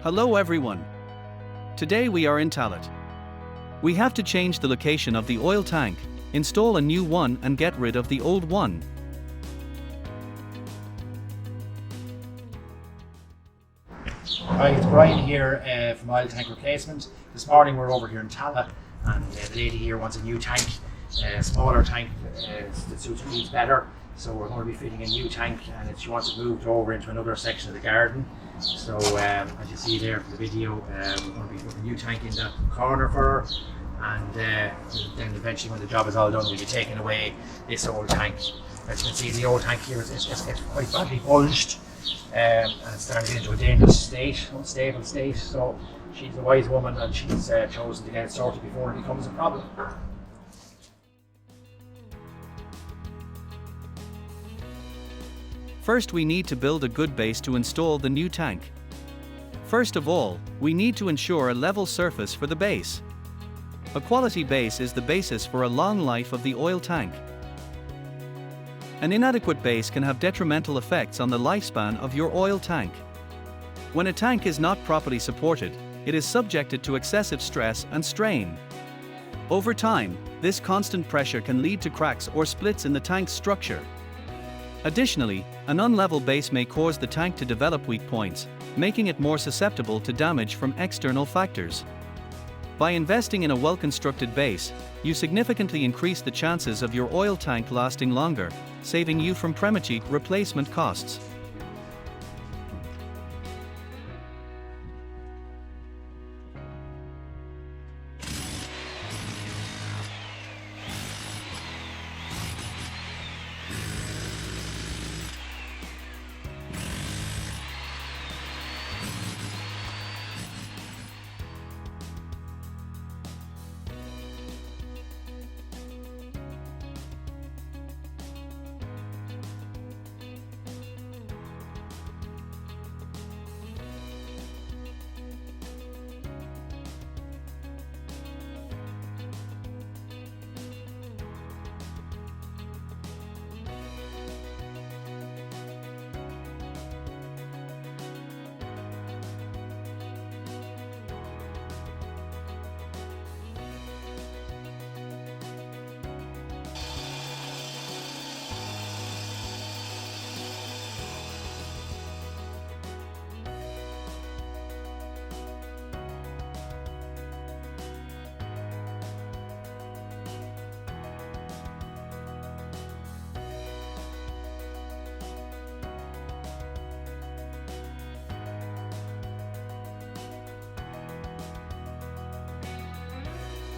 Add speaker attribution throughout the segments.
Speaker 1: Hello everyone. Today we are in Talat. We have to change the location of the oil tank, install a new one and get rid of the old one.
Speaker 2: Hi, it's Brian here from OilTankReplacement. This morning we're over here in Talat and the lady here wants a new tank, a smaller tank that suits her needs better. So we're going to be fitting a new tank and she wants it moved over into another section of the garden. So as you see there from the video, we're going to be putting a new tank in that corner for her, and then eventually when the job is all done we'll be taking away this old tank. As you can see, the old tank here is quite badly bulged and it's starting to get into a dangerous state, unstable state. So she's a wise woman and she's chosen to get it sorted before it becomes a problem.
Speaker 1: First, we need to build a good base to install the new tank. First of all, we need to ensure a level surface for the base. A quality base is the basis for a long life of the oil tank. An inadequate base can have detrimental effects on the lifespan of your oil tank. When a tank is not properly supported, it is subjected to excessive stress and strain. Over time, this constant pressure can lead to cracks or splits in the tank's structure. Additionally, an unlevel base may cause the tank to develop weak points, making it more susceptible to damage from external factors. By investing in a well-constructed base, you significantly increase the chances of your oil tank lasting longer, saving you from premature replacement costs.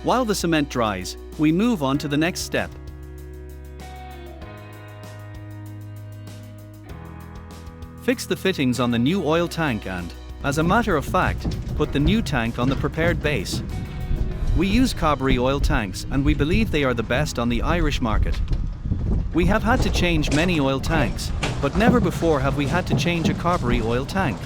Speaker 1: While the cement dries, we move on to the next step. Fix the fittings on the new oil tank and, as a matter of fact, put the new tank on the prepared base. We use Carberry oil tanks and we believe they are the best on the Irish market. We have had to change many oil tanks, but never before have we had to change a Carberry oil tank.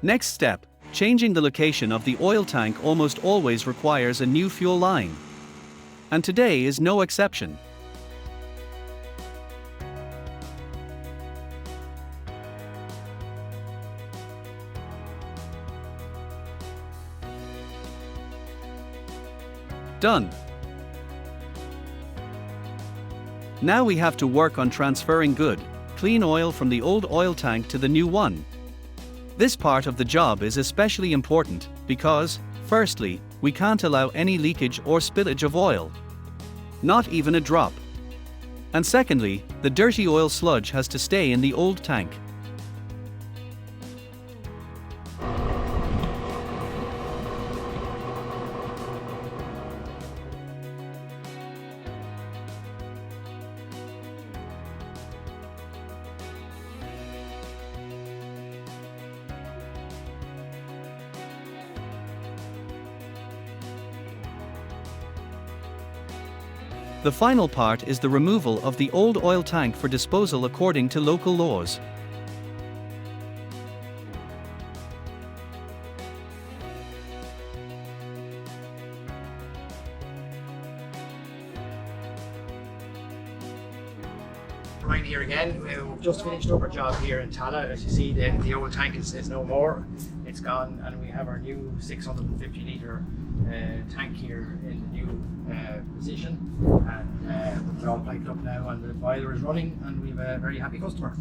Speaker 1: Next step, changing the location of the oil tank almost always requires a new fuel line. And today is no exception. Done. Now we have to work on transferring good, clean oil from the old oil tank to the new one. This part of the job is especially important because, firstly, we can't allow any leakage or spillage of oil. Not even a drop. And secondly, the dirty oil sludge has to stay in the old tank. The final part is the removal of the old oil tank for disposal according to local laws.
Speaker 2: Right here again, we've just finished up our job here in Tala. As you see, the old tank is no more. It's gone, and we have our new 650 litre tank here in the new position. And we're all piped up now, and the boiler is running, and we have a very happy customer.